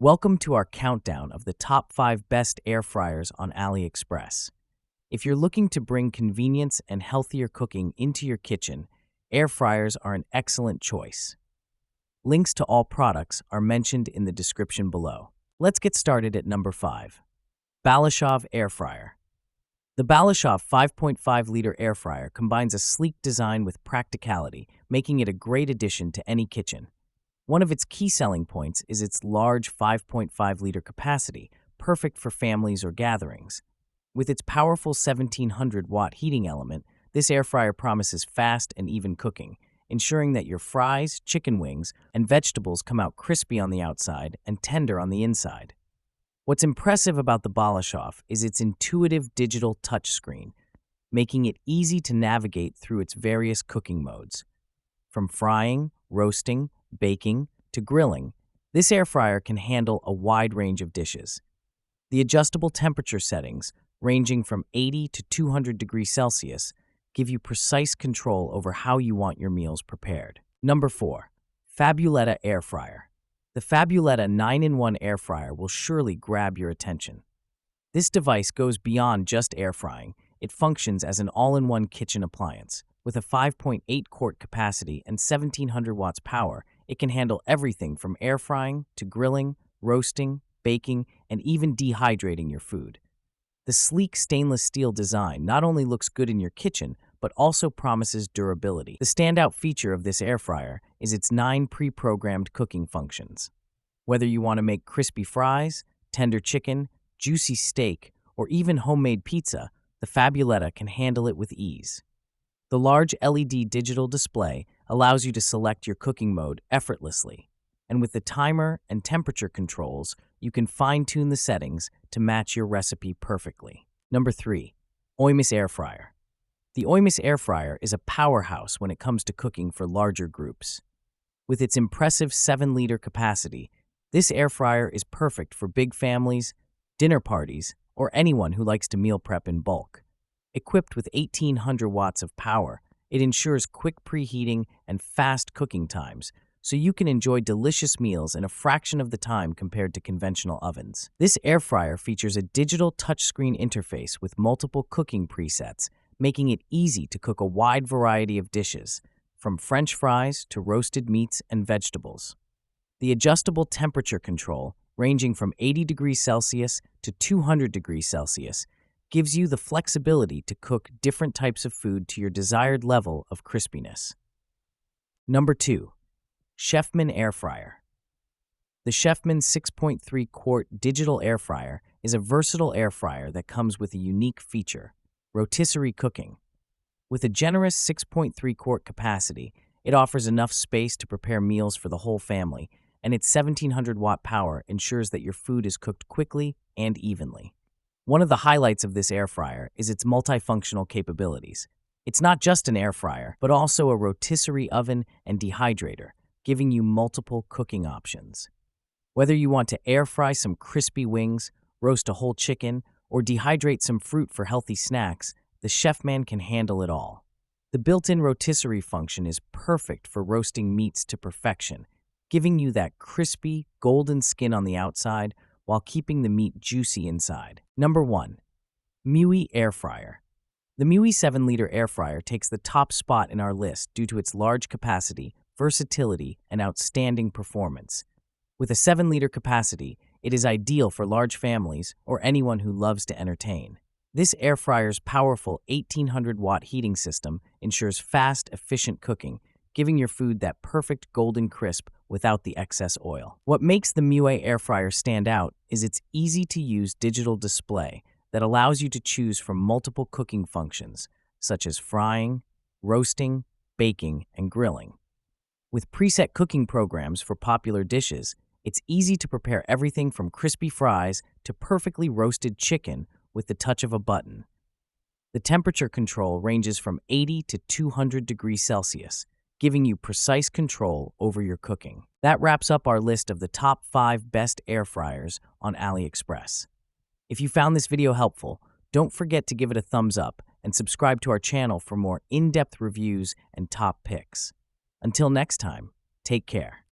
Welcome to our countdown of the top 5 best air fryers on AliExpress. If you're looking to bring convenience and healthier cooking into your kitchen, air fryers are an excellent choice. Links to all products are mentioned in the description below. Let's get started at number 5. Balashov Air Fryer. The Balashov 5.5-liter air fryer combines a sleek design with practicality, making it a great addition to any kitchen. One of its key selling points is its large 5.5-liter capacity, perfect for families or gatherings. With its powerful 1700-watt heating element, this air fryer promises fast and even cooking, ensuring that your fries, chicken wings, and vegetables come out crispy on the outside and tender on the inside. What's impressive about the Balashov is its intuitive digital touchscreen, making it easy to navigate through its various cooking modes. From frying, roasting, baking, to grilling, this air fryer can handle a wide range of dishes. The adjustable temperature settings, ranging from 80 to 200 degrees Celsius, give you precise control over how you want your meals prepared. Number 4. Fabuletta Air Fryer. The Fabuletta 9-in-1 air fryer will surely grab your attention. This device goes beyond just air frying. It functions as an all-in-one kitchen appliance. With a 5.8-quart capacity and 1700 watts power, it can handle everything from air frying to grilling, roasting, baking, and even dehydrating your food. The sleek stainless steel design not only looks good in your kitchen, but also promises durability. The standout feature of this air fryer is its 9 pre-programmed cooking functions. Whether you want to make crispy fries, tender chicken, juicy steak, or even homemade pizza, the Fabuletta can handle it with ease. The large LED digital display allows you to select your cooking mode effortlessly, and with the timer and temperature controls, you can fine-tune the settings to match your recipe perfectly. Number 3. Oimis Air Fryer. The Oimis Air Fryer is a powerhouse when it comes to cooking for larger groups. With its impressive 7-liter capacity, this air fryer is perfect for big families, dinner parties, or anyone who likes to meal prep in bulk. Equipped with 1800 watts of power, it ensures quick preheating and fast cooking times, so you can enjoy delicious meals in a fraction of the time compared to conventional ovens. This air fryer features a digital touchscreen interface with multiple cooking presets, making it easy to cook a wide variety of dishes, from French fries to roasted meats and vegetables. The adjustable temperature control, ranging from 80 degrees Celsius to 200 degrees Celsius, gives you the flexibility to cook different types of food to your desired level of crispiness. Number 2. Chefman Air Fryer. The Chefman 6.3-quart digital air fryer is a versatile air fryer that comes with a unique feature: rotisserie cooking. With a generous 6.3-quart capacity, it offers enough space to prepare meals for the whole family, and its 1700-watt power ensures that your food is cooked quickly and evenly. One of the highlights of this air fryer is its multifunctional capabilities. It's not just an air fryer, but also a rotisserie oven and dehydrator, giving you multiple cooking options. Whether you want to air fry some crispy wings, roast a whole chicken, or dehydrate some fruit for healthy snacks, the Chefman can handle it all. The built-in rotisserie function is perfect for roasting meats to perfection, giving you that crispy, golden skin on the outside while keeping the meat juicy inside. Number 1. Miui Air Fryer. The Miui 7-liter air fryer takes the top spot in our list due to its large capacity, versatility, and outstanding performance. With a 7-liter capacity, it is ideal for large families or anyone who loves to entertain. This air fryer's powerful 1800-watt heating system ensures fast, efficient cooking, giving your food that perfect golden crisp without the excess oil. What makes the Miui air fryer stand out is its easy-to-use digital display that allows you to choose from multiple cooking functions, such as frying, roasting, baking, and grilling. With preset cooking programs for popular dishes, it's easy to prepare everything from crispy fries to perfectly roasted chicken with the touch of a button. The temperature control ranges from 80 to 200 degrees Celsius, giving you precise control over your cooking. That wraps up our list of the top 5 best air fryers on AliExpress. If you found this video helpful, don't forget to give it a thumbs up and subscribe to our channel for more in-depth reviews and top picks. Until next time, take care.